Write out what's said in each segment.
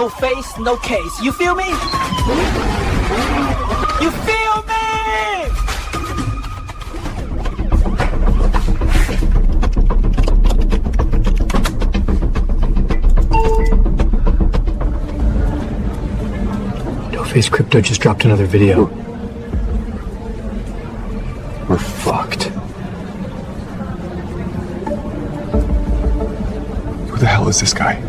no face, no case. You feel me? You feel me? No Face Crypto just dropped another video. We're fucked. Who the hell is this guy?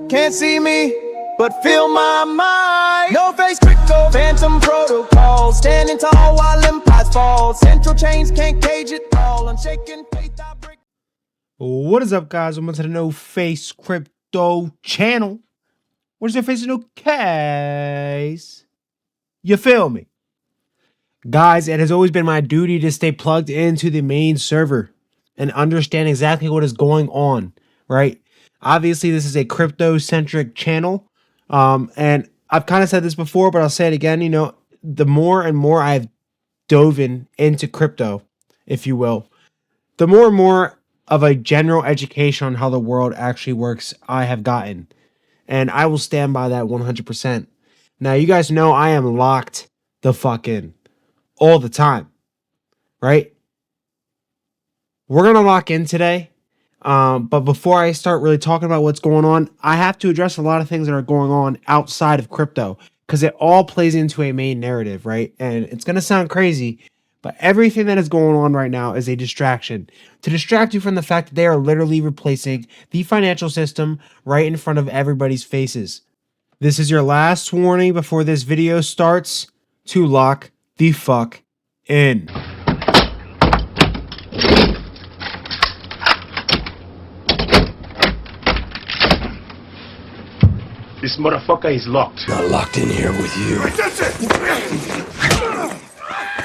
Can't see me, but feel my mind. No Face Crypto, phantom protocol. Standing tall while empires fall. Central chains can't cage it all. Unshaken faith I break. What is up, guys? Welcome to the No Face Crypto channel. What is your face in no case? You feel me? Guys, it has always been my duty to stay plugged into the main server and understand exactly what is going on, right? Obviously, this is a crypto-centric channel, and I've kind of said this before, but I'll say it again. You know, the more and more I've dove into crypto, if you will, the more and more of a general education on how the world actually works I have gotten, and I will stand by that 100%. Now, you guys know I am locked the fuck in all the time, right? We're gonna lock in today. But before I start really talking about what's going on, I have to address a lot of things that are going on outside of crypto because it all plays into a main narrative, right? And it's going to sound crazy, but everything that is going on right now is a distraction to distract you from the fact that they are literally replacing the financial system right in front of everybody's faces. This is your last warning before this video starts to lock the fuck in. This motherfucker is locked. Not locked in here with you.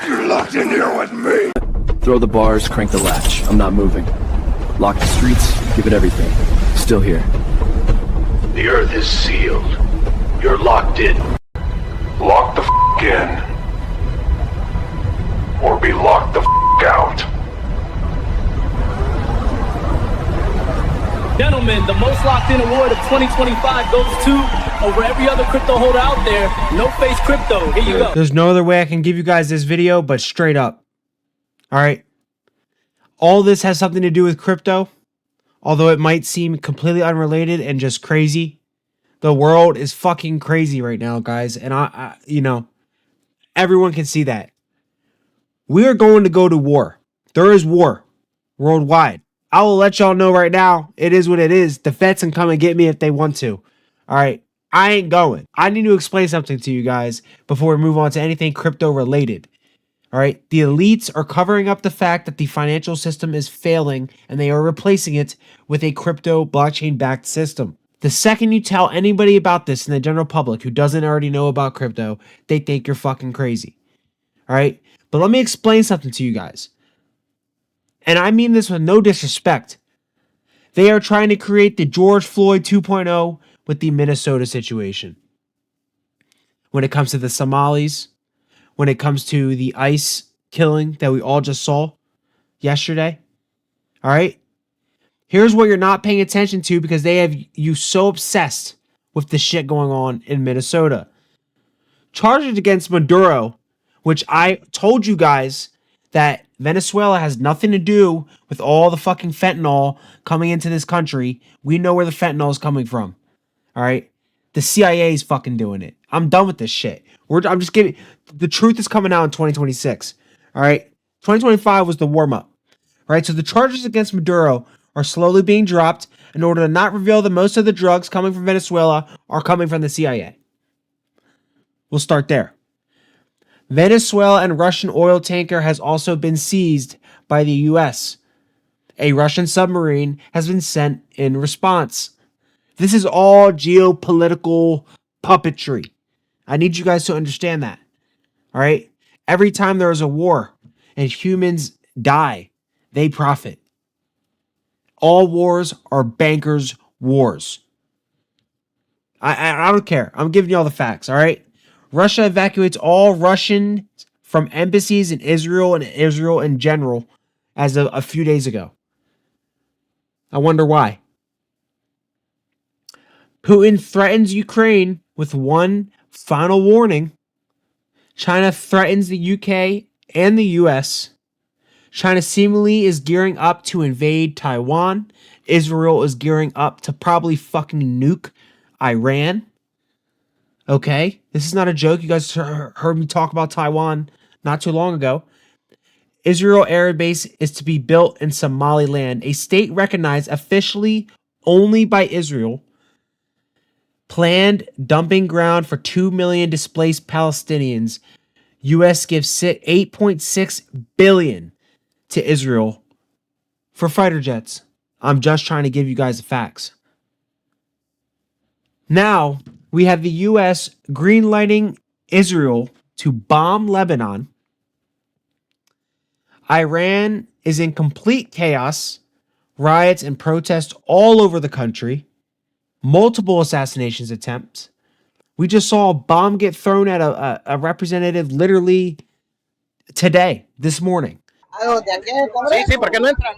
You're locked in here with me. Throw the bars, crank the latch. I'm not moving. Lock the streets, give it everything. Still here. The earth is sealed. You're locked in. Lock the in. Or be locked the out. Gentlemen, the most locked in award of 2025 goes to, over every other crypto holder out there, No Face Crypto. Here you go. There's no other way I can give you guys this video but straight up. All right. All this has something to do with crypto, although it might seem completely unrelated and just crazy. The world is fucking crazy right now, guys. And I you know, everyone can see that. We are going to go to war. There is war worldwide. I will let y'all know right now, it is what it is. The feds can come and get me if they want to. All right. I ain't going. I need to explain something to you guys before we move on to anything crypto related. All right. The elites are covering up the fact that the financial system is failing and they are replacing it with a crypto blockchain backed system. The second you tell anybody about this in the general public who doesn't already know about crypto, they think you're fucking crazy. All right. But let me explain something to you guys. And I mean this with no disrespect. They are trying to create the George Floyd 2.0 with the Minnesota situation. When it comes to the Somalis, when it comes to the ICE killing that we all just saw yesterday. All right? Here's what you're not paying attention to because they have you so obsessed with the shit going on in Minnesota. Charges against Maduro, which I told you guys that Venezuela has nothing to do with all the fucking fentanyl coming into this country. We know where the fentanyl is coming from. All right. The CIA is fucking doing it. I'm done with this shit. I'm just giving. The truth is coming out in 2026. All right. 2025 was the warm up. All right. So the charges against Maduro are slowly being dropped in order to not reveal that most of the drugs coming from Venezuela are coming from the CIA. We'll start there. Venezuela and Russian oil tanker has also been seized by the U.S. A Russian submarine has been sent in response. This is all geopolitical puppetry. I need you guys to understand that. All right? Every time there is a war and humans die, they profit. All wars are bankers' wars. I don't care. I'm giving you all the facts, all right? Russia evacuates all Russians from embassies in Israel and Israel in general as of a few days ago. I wonder why. Putin threatens Ukraine with one final warning. China threatens the UK and the US. China seemingly is gearing up to invade Taiwan. Israel is gearing up to probably fucking nuke Iran. Okay? This is not a joke. You guys heard me talk about Taiwan not too long ago. Israel Air Base is to be built in Somaliland, a state recognized officially only by Israel. Planned dumping ground for 2 million displaced Palestinians. U.S. gives $8.6 billion to Israel for fighter jets. I'm just trying to give you guys the facts. Now, we have the U.S. greenlighting Israel to bomb Lebanon. Iran is in complete chaos. Riots and protests all over the country. Multiple assassinations attempts. We just saw a bomb get thrown at a representative literally today, this morning. Sí, ¿por qué no entran?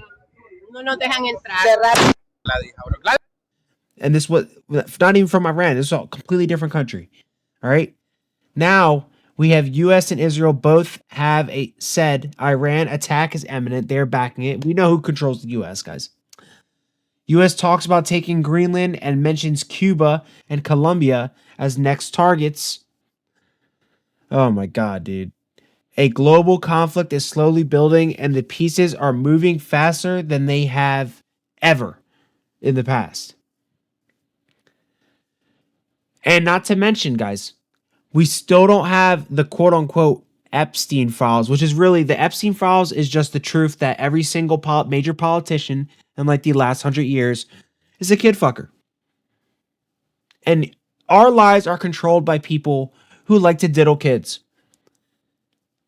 No nos dejan entrar. And this was not even from Iran. This is a completely different country. All right. Now we have U.S. and Israel both have said Iran attack is imminent. They're backing it. We know who controls the U.S., guys. U.S. talks about taking Greenland and mentions Cuba and Colombia as next targets. Oh my God, dude. A global conflict is slowly building and the pieces are moving faster than they have ever in the past. And not to mention, guys, we still don't have the quote unquote Epstein files, which is really the Epstein files is just the truth that every single major politician in like the last 100 years is a kid fucker. And our lives are controlled by people who like to diddle kids.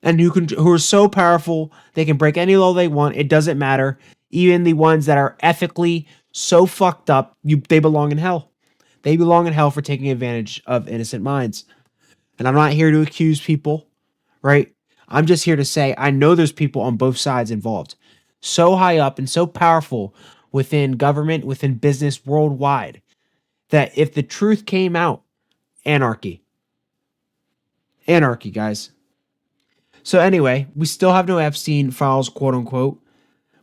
And who are so powerful, they can break any law they want. It doesn't matter. Even the ones that are ethically so fucked up, they belong in hell. They belong in hell for taking advantage of innocent minds. And I'm not here to accuse people, right? I'm just here to say I know there's people on both sides involved. So high up and so powerful within government, within business worldwide, that if the truth came out, anarchy. Anarchy, guys. So anyway, we still have no Epstein files, quote unquote.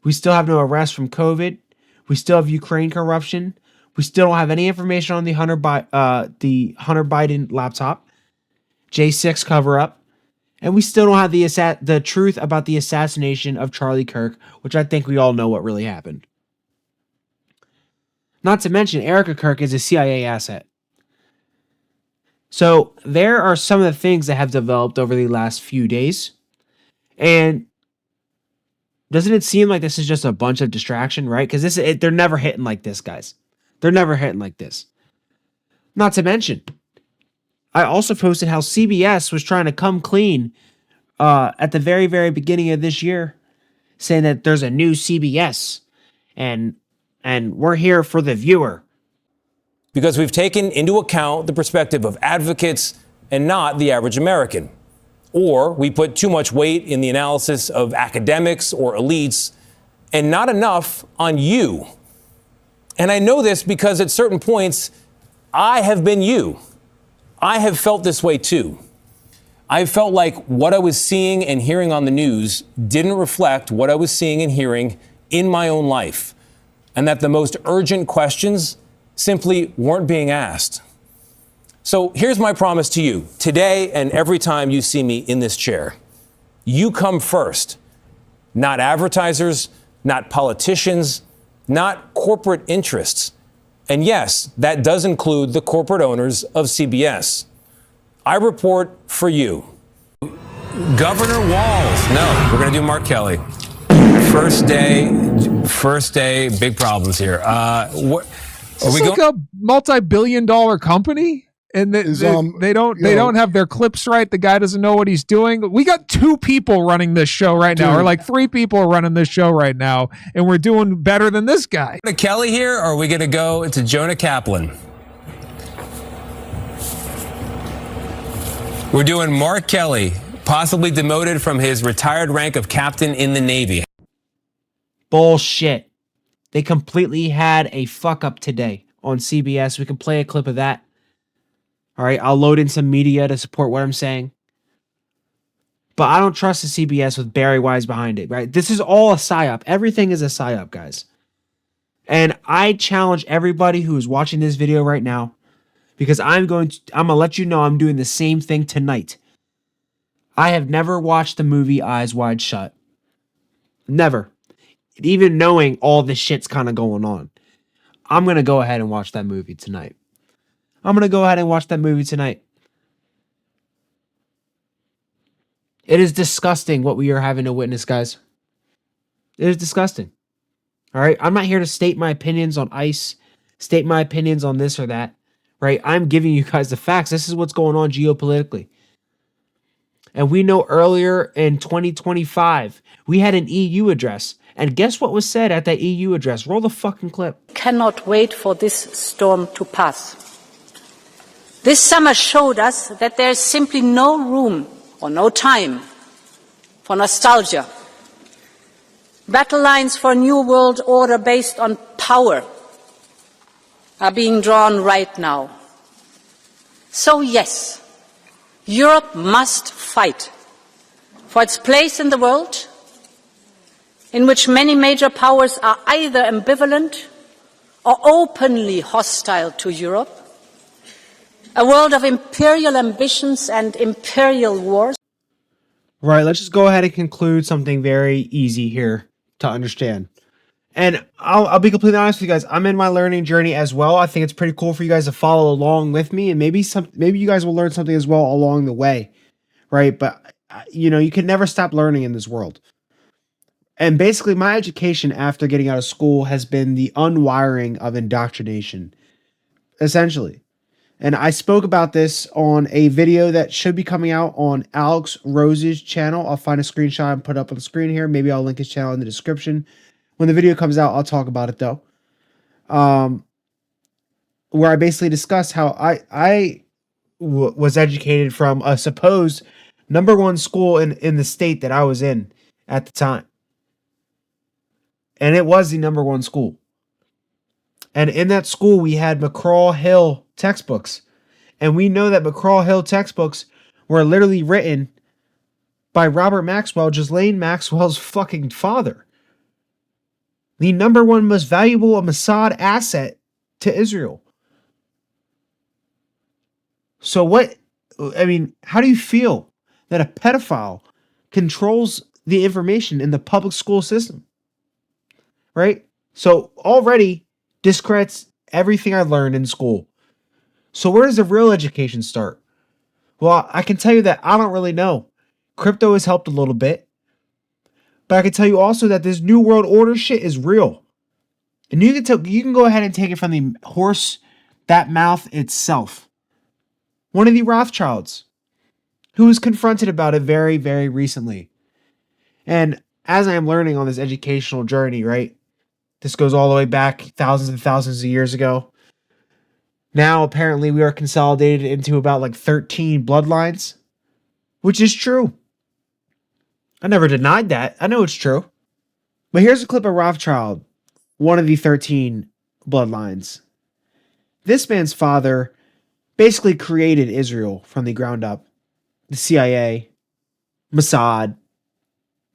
We still have no arrests from COVID. We still have Ukraine corruption. We still don't have any information on the Hunter Biden laptop, J6 cover up, and we still don't have the truth about the assassination of Charlie Kirk, which I think we all know what really happened. Not to mention, Erica Kirk is a CIA asset. So there are some of the things that have developed over the last few days. And doesn't it seem like this is just a bunch of distraction, right? Because they're never hitting like this, guys. They're never hitting like this. Not to mention, I also posted how CBS was trying to come clean at the very, very beginning of this year, saying that there's a new CBS and we're here for the viewer. Because we've taken into account the perspective of advocates and not the average American. Or we put too much weight in the analysis of academics or elites and not enough on you. And I know this because at certain points, I have been you. I have felt this way too. I felt like what I was seeing and hearing on the news didn't reflect what I was seeing and hearing in my own life. And that the most urgent questions simply weren't being asked. So here's my promise to you today and every time you see me in this chair. You come first, not advertisers, not politicians, not corporate interests. And yes, that does include the corporate owners of CBS. I report for you. Governor Walz. No, we're going to do Mark Kelly. First day, big problems here. It's like a multi-billion-dollar company, and they don't have their clips right. The guy doesn't know what he's doing. We got 2 people running this show right now, or like 3 people are running this show right now, and we're doing better than this guy. Kelly here, or are we going to go to Jonah Kaplan? We're doing Mark Kelly, possibly demoted from his retired rank of captain in the Navy. Bullshit. They completely had a fuck up today. on CBS. We can play a clip of that. All right, I'll load in some media to support what I'm saying. But I don't trust the CBS with Barry Wise behind it, right? This is all a psyop. Everything is a psyop, guys. And I challenge everybody who is watching this video right now, because I'm going to let you know I'm doing the same thing tonight. I have never watched the movie Eyes Wide Shut. Never. Even knowing all this shit's kind of going on. I'm going to go ahead and watch that movie tonight. It is disgusting what we are having to witness, guys. It is disgusting. All right? I'm not here to state my opinions on ICE, state my opinions on this or that, right? I'm giving you guys the facts. This is what's going on geopolitically. And we know earlier in 2025, we had an EU address. And guess what was said at that EU address? Roll the fucking clip. Cannot wait for this storm to pass. This summer showed us that there is simply no room or no time for nostalgia. Battle lines for a new world order based on power are being drawn right now. So yes, Europe must fight for its place in the world, in which many major powers are either ambivalent or openly hostile to Europe, a world of imperial ambitions and imperial wars. Right, let's just go ahead and conclude something very easy here to understand. And I'll be completely honest with you guys. I'm in my learning journey as well. I think it's pretty cool for you guys to follow along with me, and maybe you guys will learn something as well along the way, right? But you can never stop learning in this world. And basically, my education after getting out of school has been the unwiring of indoctrination, essentially. And I spoke about this on a video that should be coming out on Alex Rose's channel. I'll find a screenshot and put it up on the screen here. Maybe I'll link his channel in the description. When the video comes out, I'll talk about it though. Where I basically discussed how I was educated from a supposed #1 school in the state that I was in at the time. And it was the #1 school. And in that school, we had McGraw-Hill textbooks. And we know that McGraw-Hill textbooks were literally written by Robert Maxwell, Ghislaine Maxwell's fucking father. The #1 most valuable Mossad asset to Israel. So how do you feel that a pedophile controls the information in the public school system? Right? So already discredits everything I learned in school. So where does the real education start? Well, I can tell you that I don't really know. Crypto has helped a little bit. But I can tell you also that this New World Order shit is real. And you can go ahead and take it from the horse that mouth itself. One of the Rothschilds, who was confronted about it very, very recently. And as I am learning on this educational journey, right? This goes all the way back thousands and thousands of years ago. Now, apparently, we are consolidated into about like 13 bloodlines, which is true. I never denied that. I know it's true. But here's a clip of Rothschild, one of the 13 bloodlines. This man's father basically created Israel from the ground up. The CIA, Mossad,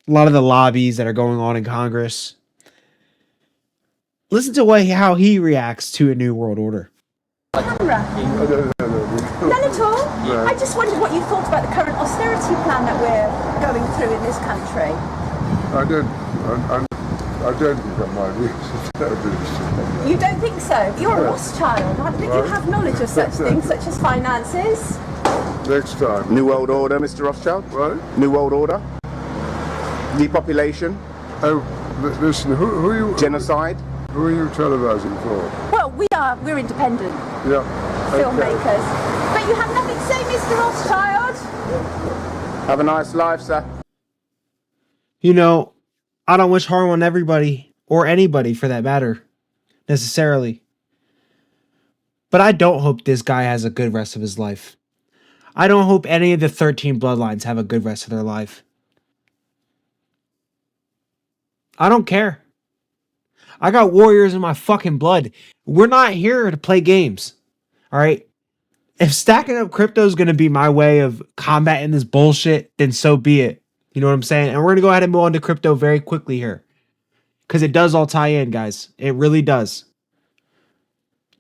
a lot of the lobbies that are going on in Congress. Listen to how he reacts to a new world order. Camera. None at all. No. I just wondered what you thought about the current austerity plan that we're going through in this country. I don't think that my views. You don't think so? You're a Rothschild. I think you have knowledge of such things, such as finances. Next time. New World Order, Mr. Rothschild? Right. New World Order? Depopulation? Oh, listen, who are you? Genocide? Who are you televising for? Well, we're independent. Yeah. Filmmakers. Okay. But you have nothing to say, Mr. Rothschild. Have a nice life, sir. I don't wish harm on everybody, or anybody for that matter, necessarily. But I don't hope this guy has a good rest of his life. I don't hope any of the 13 bloodlines have a good rest of their life. I don't care. I got warriors in my fucking blood. We're not here to play games. All right. If stacking up crypto is going to be my way of combating this bullshit, then so be it. You know what I'm saying? And we're going to go ahead and move on to crypto very quickly here. Because it does all tie in, guys. It really does.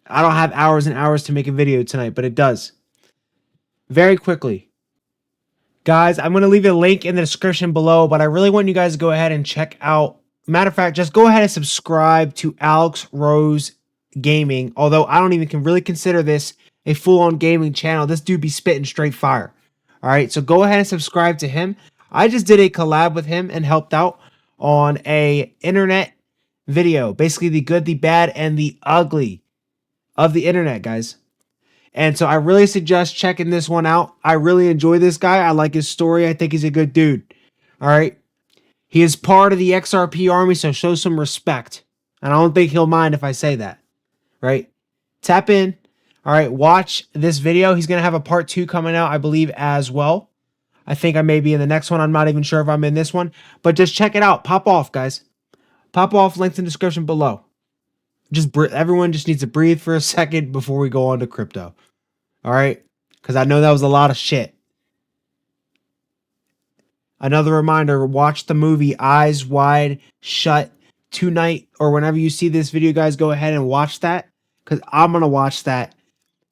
I don't have hours and hours to make a video tonight, but it does. Very quickly. Guys, I'm going to leave a link in the description below, but I really want you guys to go ahead and check out. Matter of fact, just go ahead and subscribe to Alex Rose Gaming. Although I don't even really consider this a full-on gaming channel. This dude be spitting straight fire. All right, so go ahead and subscribe to him. I just did a collab with him and helped out on a internet video. Basically, the good, the bad, and the ugly of the internet, guys. And so I really suggest checking this one out. I really enjoy this guy. I like his story. I think he's a good dude. All right. He is part of the XRP army, so show some respect. And I don't think he'll mind if I say that. Right? Tap in. All right, watch this video. He's going to have a part 2 coming out, I believe, as well. I think I may be in the next one. I'm not even sure if I'm in this one. But just check it out. Pop off, guys. Pop off. Links in the description below. Everyone just needs to breathe for a second before we go on to crypto. All right? Because I know that was a lot of shit. Another reminder, watch the movie Eyes Wide Shut tonight. Or whenever you see this video, guys, go ahead and watch that. Because I'm going to watch that.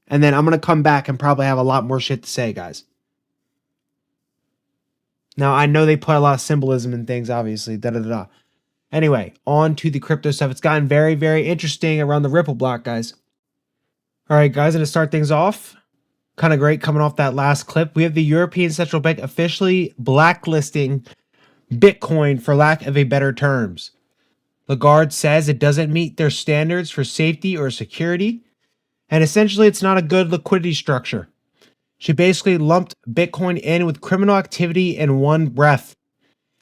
And then I'm going to come back and probably have a lot more shit to say, guys. Now, I know they put a lot of symbolism in things, obviously. Da-da-da-da. Anyway, on to the crypto stuff. It's gotten very, very interesting around the Ripple block, guys. All right, guys, and to start things off, kind of great coming off that last clip, we have the European Central Bank officially blacklisting Bitcoin for lack of a better terms. Lagarde says it doesn't meet their standards for safety or security, and essentially it's not a good liquidity structure. She basically lumped Bitcoin in with criminal activity in one breath.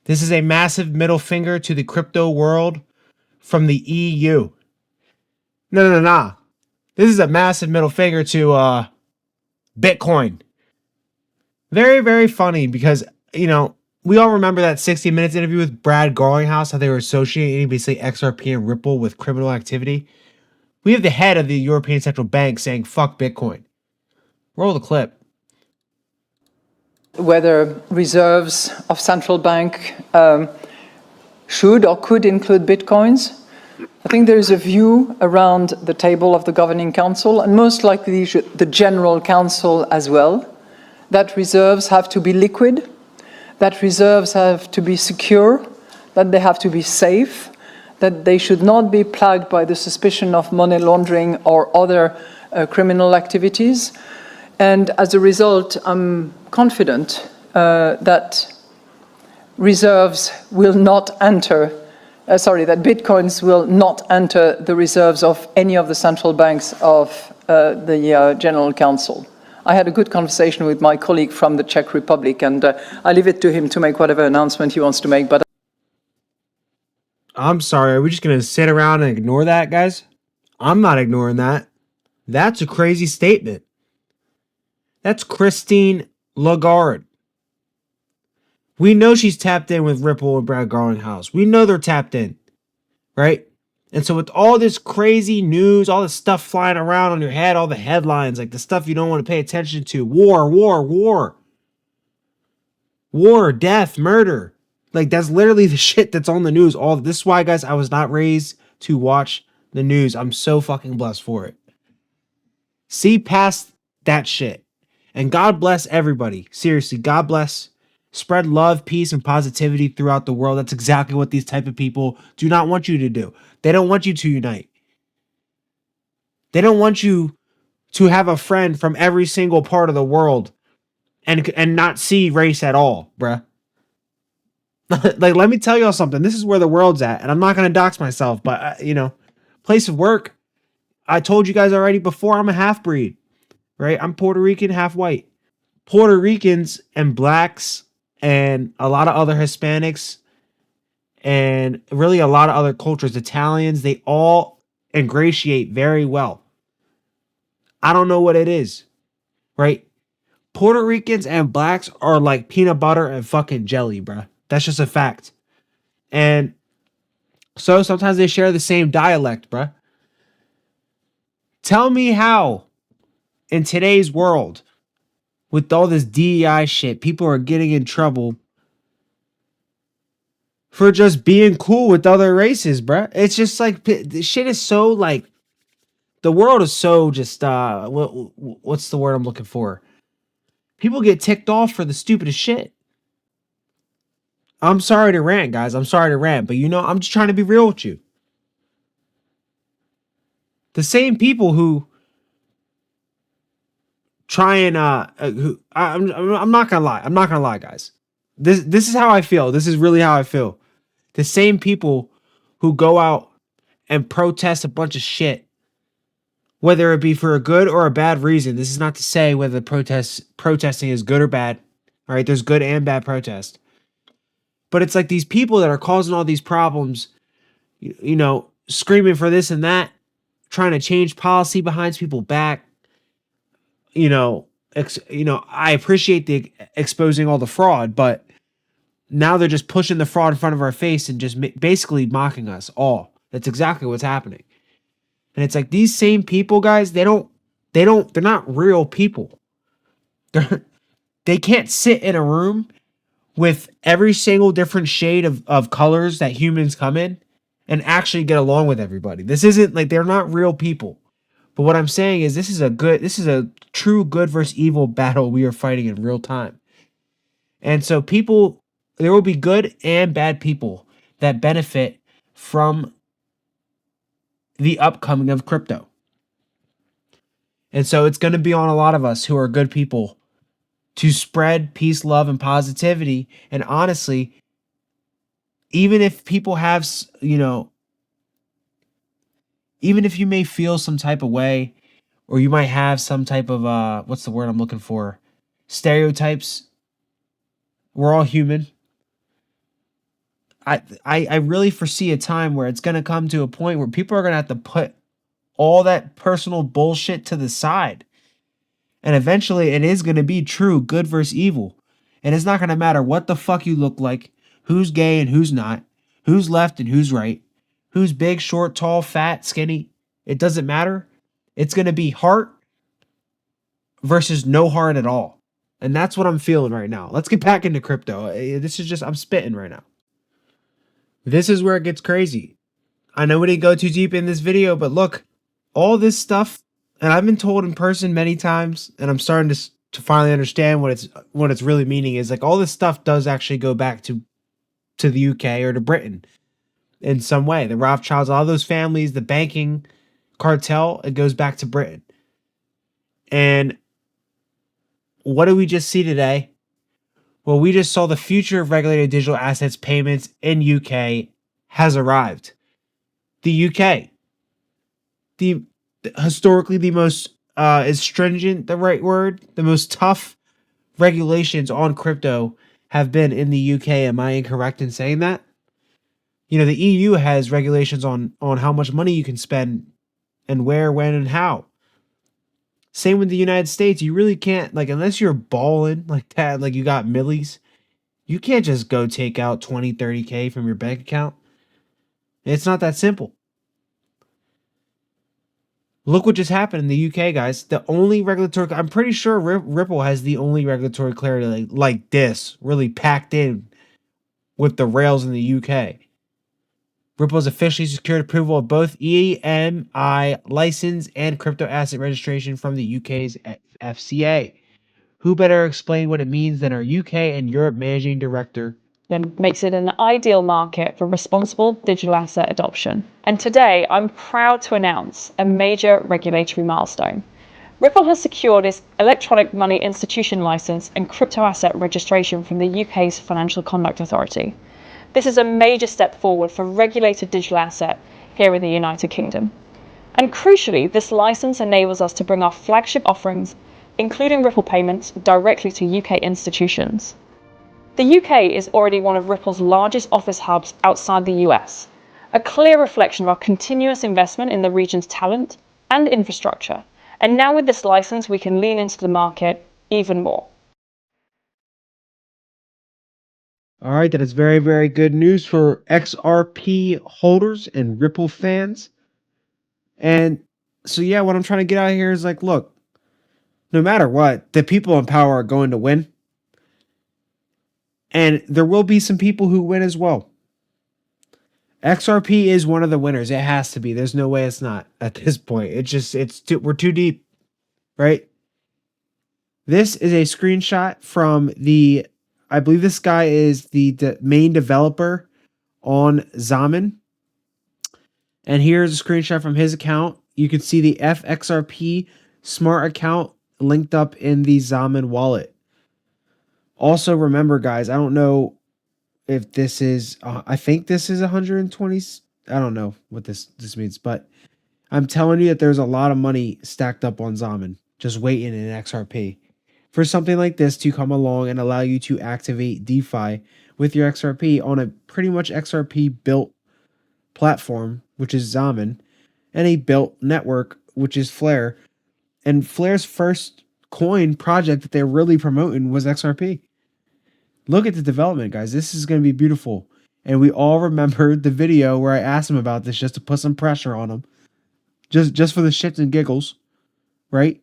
This is a massive middle finger to the crypto world from the EU. No. This is a massive middle finger to Bitcoin. Very, very funny because, you know, we all remember that 60 Minutes interview with Brad Garlinghouse, how they were associating basically XRP and Ripple with criminal activity. We have the head of the European Central Bank saying, fuck Bitcoin. Roll the clip. Whether reserves of central bank should or could include bitcoins. I think there is a view around the table of the Governing Council, and most likely the General Council as well, that reserves have to be liquid, that reserves have to be secure, that they have to be safe, that they should not be plagued by the suspicion of money laundering or other criminal activities. And as a result, I'm confident that reserves will not enter, that bitcoins will not enter the reserves of any of the central banks of the General Council. I had a good conversation with my colleague from the Czech Republic, and I leave it to him to make whatever announcement he wants to make. But I'm sorry, are we just going to sit around and ignore that, guys? I'm not ignoring that. That's a crazy statement. That's Christine Lagarde. We know she's tapped in with Ripple and Brad Garlinghouse. We know they're tapped in, right? And so with all this crazy news, all this stuff flying around on your head, all the headlines, like the stuff you don't want to pay attention to, war, death, murder. Like that's literally the shit that's on the news. This is why, guys, I was not raised to watch the news. I'm so fucking blessed for it. See past that shit. And God bless everybody. Seriously, God bless. Spread love, peace, and positivity throughout the world. That's exactly what these type of people do not want you to do. They don't want you to unite. They don't want you to have a friend from every single part of the world and not see race at all, bruh. Like, let me tell y'all something. This is where the world's at. And I'm not going to dox myself, but, place of work. I told you guys already before, I'm a half-breed. Right? I'm Puerto Rican, half white. Puerto Ricans and blacks and a lot of other Hispanics and really a lot of other cultures, Italians, they all ingratiate very well. I don't know what it is, right? Puerto Ricans and blacks are like peanut butter and fucking jelly, bruh. That's just a fact. And So sometimes they share the same dialect, bruh. Tell me how, in today's world, with all this DEI shit, people are getting in trouble for just being cool with other races, bruh. It's just like, the shit is so like, the world is so just, what's the word I'm looking for? People get ticked off for the stupidest shit. I'm sorry to rant, guys. I'm sorry to rant, but I'm just trying to be real with you. The same people who try and I'm not gonna lie. I'm not gonna lie, guys. This is how I feel. This is really how I feel. The same people who go out and protest a bunch of shit, whether it be for a good or a bad reason. This is not to say whether protesting is good or bad. All right, there's good and bad protest. But it's like these people that are causing all these problems, screaming for this and that, trying to change policy behind people's back. I appreciate the exposing all the fraud, but now they're just pushing the fraud in front of our face and just basically mocking us all. That's exactly what's happening. And it's like these same people, guys, they're not real people. They can't sit in a room with every single different shade of colors that humans come in and actually get along with everybody. This isn't like, they're not real people. But what I'm saying is this is a true good versus evil battle we are fighting in real time. And so there will be good and bad people that benefit from the upcoming of crypto. And so it's going to be on a lot of us who are good people to spread peace, love, and positivity. And honestly, even if people have, even if you may feel some type of way, or you might have some type of, what's the word I'm looking for? Stereotypes. We're all human. I really foresee a time where it's going to come to a point where people are going to have to put all that personal bullshit to the side. And eventually it is going to be true good versus evil. And it's not going to matter what the fuck you look like, who's gay and who's not, who's left and who's right, who's big, short, tall, fat, skinny. It doesn't matter. It's going to be heart versus no heart at all. And that's what I'm feeling right now. Let's get back into crypto. I'm spitting right now. This is where it gets crazy. I know we didn't go too deep in this video, but look, all this stuff, and I've been told in person many times, and I'm starting to finally understand what it's really meaning is like all this stuff does actually go back to the UK or to Britain in some way. The Rothschilds, all those families, the banking cartel, it goes back to Britain. And what did we just see today? Well, we just saw the future of regulated digital assets payments in UK has arrived. The UK, historically the most is stringent the right word? The most tough regulations on crypto have been in the UK. Am I incorrect in saying that? The EU has regulations on how much money you can spend and where, when, and how. Same with the United States. You really can't, like, unless you're balling like that, like you got millies, you can't just go take out 20, 30K from your bank account. It's not that simple. Look what just happened in the UK, guys. The only regulatory, I'm pretty sure Ripple has the only regulatory clarity like this, really packed in with the rails in the UK. Ripple has officially secured approval of both EMI license and crypto asset registration from the UK's FCA. Who better explain what it means than our UK and Europe managing director? And makes it an ideal market for responsible digital asset adoption. And today, I'm proud to announce a major regulatory milestone. Ripple has secured its electronic money institution license and crypto asset registration from the UK's Financial Conduct Authority. This is a major step forward for regulated digital asset here in the United Kingdom. And crucially, this license enables us to bring our flagship offerings, including Ripple payments, directly to UK institutions. The UK is already one of Ripple's largest office hubs outside the US, a clear reflection of our continuous investment in the region's talent and infrastructure. And now with this license, we can lean into the market even more. All right, that is very, very good news for XRP holders and Ripple fans. And so, yeah, what I'm trying to get out of here is like, look, no matter what, the people in power are going to win. And there will be some people who win as well. XRP is one of the winners. It has to be. There's no way it's not at this point. We're too deep, right? This is a screenshot from I believe this guy is the main developer on Zaman. And here's a screenshot from his account. You can see the FXRP smart account linked up in the Zaman wallet. Also, remember, guys, I don't know if this is, I think this is 120. I don't know what this means, but I'm telling you that there's a lot of money stacked up on Zaman, just waiting in XRP for something like this to come along and allow you to activate DeFi with your XRP on a pretty much XRP built platform, which is Zaman, and a built network, which is Flare. And Flare's first coin project that they're really promoting was XRP. Look at the development, guys. This is going to be beautiful. And we all remember the video where I asked him about this just to put some pressure on him. Just for the shits and giggles, right?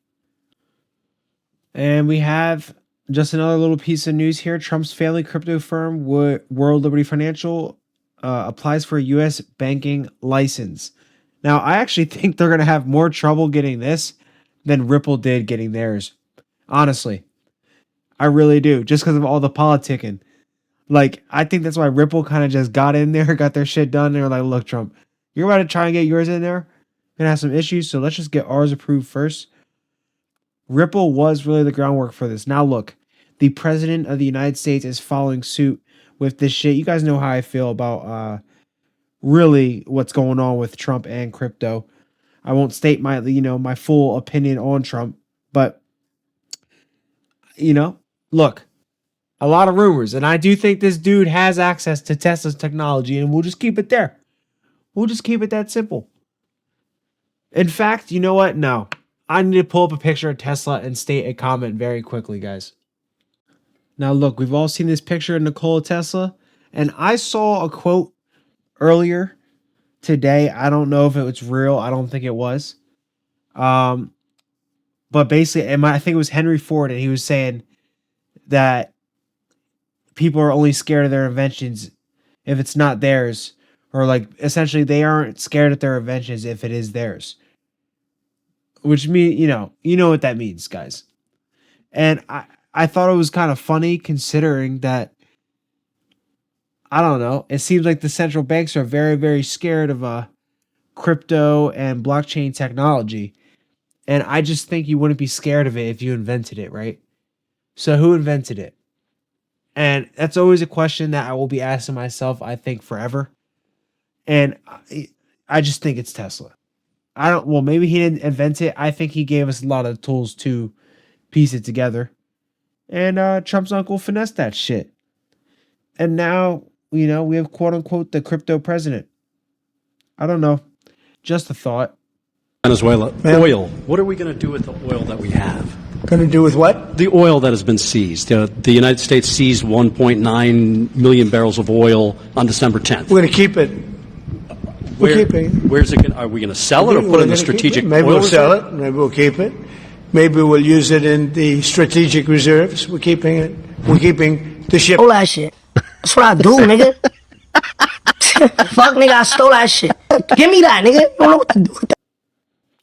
And we have just another little piece of news here. Trump's family crypto firm, World Liberty Financial, applies for a U.S. banking license. Now, I actually think they're going to have more trouble getting this than Ripple did getting theirs. Honestly. I really do. Just because of all the politicking. Like, I think that's why Ripple kind of just got in there, got their shit done. They were like, look, Trump, you're about to try and get yours in there. Gonna have some issues, so let's just get ours approved first. Ripple was really the groundwork for this. Now look, the president of the United States is following suit with this shit. You guys know how I feel about really what's going on with Trump and crypto. I won't state my full opinion on Trump, but look, a lot of rumors, and I do think this dude has access to Tesla's technology, and we'll just keep it there. We'll just keep it that simple. In fact, you know what? No. I need to pull up a picture of Tesla and state a comment very quickly, guys. Now, look, we've all seen this picture of Nikola Tesla, and I saw a quote earlier today. I don't know if it was real. I don't think it was. But basically, I think it was Henry Ford, and he was saying that people are only scared of their inventions if it's not theirs, or like essentially they aren't scared of their inventions if it is theirs. Which means, you know what that means, guys. And I thought it was kind of funny considering that, I don't know, it seems like the central banks are very, very scared of crypto and blockchain technology. And I just think you wouldn't be scared of it if you invented it, right? So who invented it? And that's always a question that I will be asking myself, I think, forever. And I just think it's Tesla. Maybe he didn't invent it. I think he gave us a lot of tools to piece it together. And Trump's uncle finessed that shit. And now, we have quote unquote the crypto president. I don't know. Just a thought. Venezuela, oil. What are we going to do with the oil that we have? Going to do with what? The oil that has been seized. The United States seized 1.9 million barrels of oil on December 10th. We're going to keep it. We're keeping it. Where's it going? Are we going to sell it or put it in the strategic oil Maybe we'll reserve? sell it. Maybe we'll keep it. Maybe we'll use it in the strategic reserves. We're keeping it. We're keeping the ship. Stole that shit. That's what I do, nigga. Fuck, nigga, I stole that shit. Give me that, nigga. I don't know what to do with that.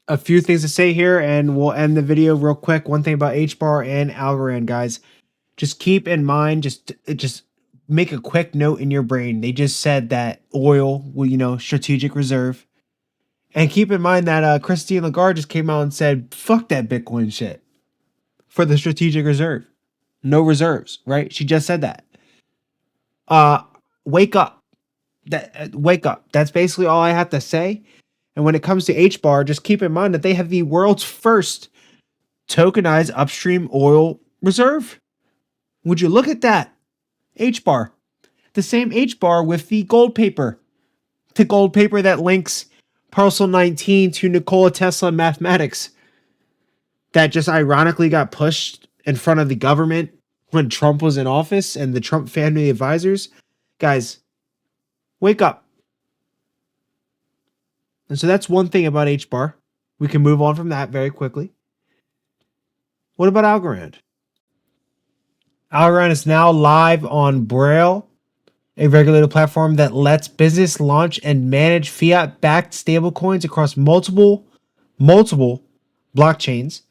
A few things to say here, and we'll end the video real quick. One thing about HBAR and Algorand, guys. Just keep in mind, just make a quick note in your brain. They just said that oil, strategic reserve. And keep in mind that Christine Lagarde just came out and said, fuck that Bitcoin shit for the strategic reserve. No reserves, right? She just said that. Wake up. Wake up. That's basically all I have to say. And when it comes to HBAR, just keep in mind that they have the world's first tokenized upstream oil reserve. Would you look at that? HBAR. The same HBAR with the gold paper. The gold paper that links Parcel 19 to Nikola Tesla mathematics. That just ironically got pushed in front of the government when Trump was in office and the Trump family advisors. Guys, wake up. And so that's one thing about H-bar. We can move on from that very quickly. What about Algorand? Algorand is now live on Braille, a regulated platform that lets business launch and manage fiat-backed stablecoins across multiple blockchains.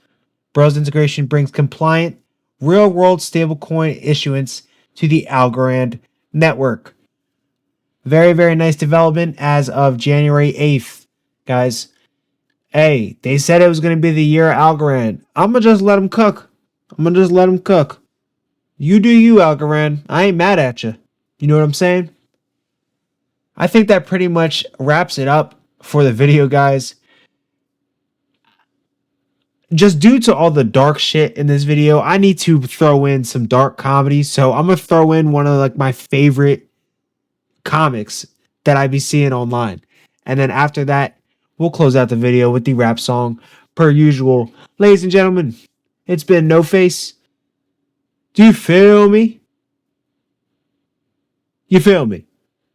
Braille's integration brings compliant, real-world stablecoin issuance to the Algorand network. Very, very nice development as of January 8th, guys. Hey, they said it was going to be the year of Algorand. I'm going to just let them cook. You do you, Algorand. I ain't mad at you. You know what I'm saying? I think that pretty much wraps it up for the video, guys. Just due to all the dark shit in this video, I need to throw in some dark comedy. So I'm going to throw in one of like my favorite comics that I be seeing online. And then after that, we'll close out the video with the rap song per usual. Ladies and gentlemen, it's been No Face. Do you feel me? You feel me?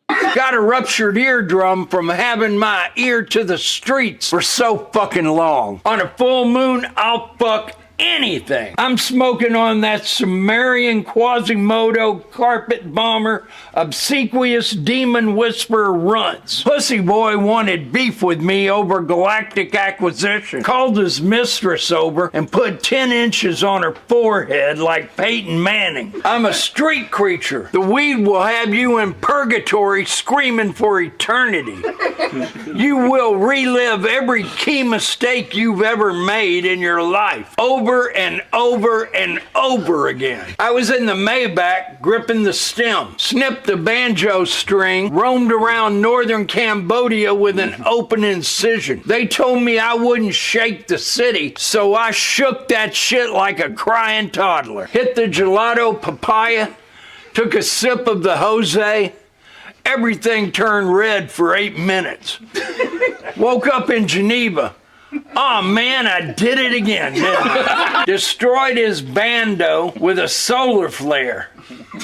Got a ruptured eardrum from having my ear to the streets for so fucking long. On a full moon, I'll fuck anything. I'm smoking on that Sumerian Quasimodo carpet bomber, obsequious demon whisperer runts. Pussy boy wanted beef with me over galactic acquisition. Called his mistress over and put 10 inches on her forehead like Peyton Manning. I'm a street creature. The weed will have you in purgatory screaming for eternity. You will relive every key mistake you've ever made in your life. Over and over and over again. I was in the Maybach gripping the stem, snipped the banjo string, roamed around northern Cambodia with an open incision. They told me I wouldn't shake the city, so I shook that shit like a crying toddler. Hit the gelato papaya, took a sip of the Jose. Everything turned red for 8 minutes. Woke up in Geneva. Oh man, I did it again, didn't I? Destroyed his bando with a solar flare.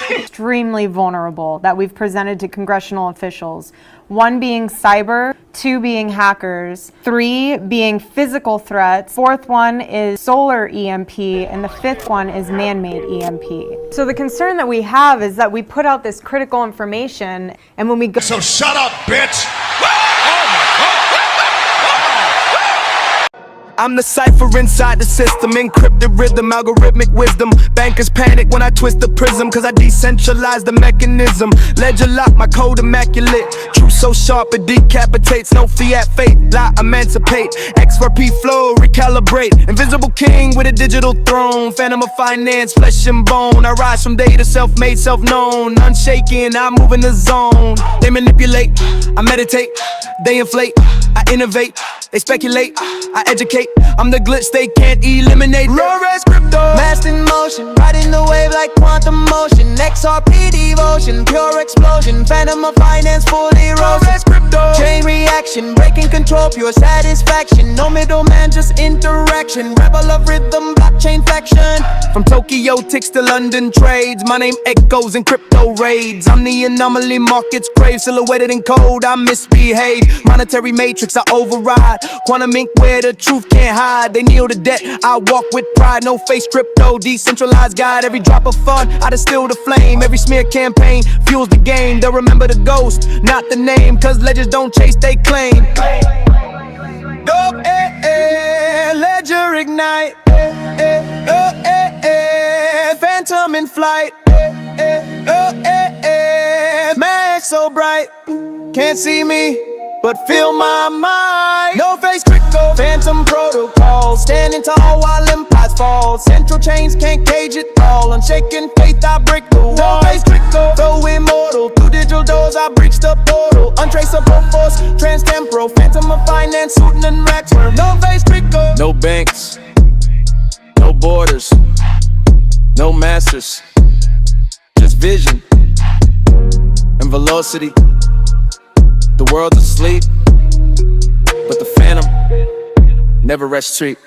Extremely vulnerable that we've presented to congressional officials. 1 being cyber, 2 being hackers, 3 being physical threats, 4th one is solar EMP, and the 5th one is man-made EMP. So the concern that we have is that we put out this critical information, and when we go— So shut up, bitch! I'm the cipher inside the system, encrypted rhythm, algorithmic wisdom. Bankers panic when I twist the prism, cause I decentralize the mechanism. Ledger lock, my code immaculate. Truth so sharp it decapitates. No fiat faith, lie emancipate. XRP flow, recalibrate. Invisible king with a digital throne. Phantom of finance, flesh and bone. I rise from day to self-made, self-known. Unshaken, I move in the zone. They manipulate, I meditate. They inflate, I innovate. They speculate, I educate. I'm the glitch they can't eliminate. Raw res crypto, masked in motion, riding the wave like quantum motion. XRP devotion, pure explosion. Phantom of finance, fully raw res crypto. Chain reaction, breaking control, pure satisfaction. No middleman, just interaction. Rebel of rhythm, blockchain faction. From Tokyo ticks to London trades. My name echoes in crypto raids. I'm the anomaly markets crave, silhouetted in code. I misbehave. Monetary matrix, I override. Quantum ink where the truth can't hide. They kneel to debt, I walk with pride. No face crypto, decentralized guide. Every drop of fun, I distill the flame. Every smear campaign fuels the game. They'll remember the ghost, not the name. Cause legends don't chase, they claim. Go, ledger ignite. Phantom in flight. Max so bright. Can't see me, but feel my mind. No face crypto, phantom protocol. Standing tall while empires fall. Central chains can't cage it all. Unshaken faith, I break the wall. No face crypto, though immortal. Through digital doors, I breach the portal. Untraceable force, transtemporal. Phantom of finance, suiting and racks. No face crypto. No banks, no borders, no masters. Just vision and velocity. The world's asleep, but the phantom never rests street.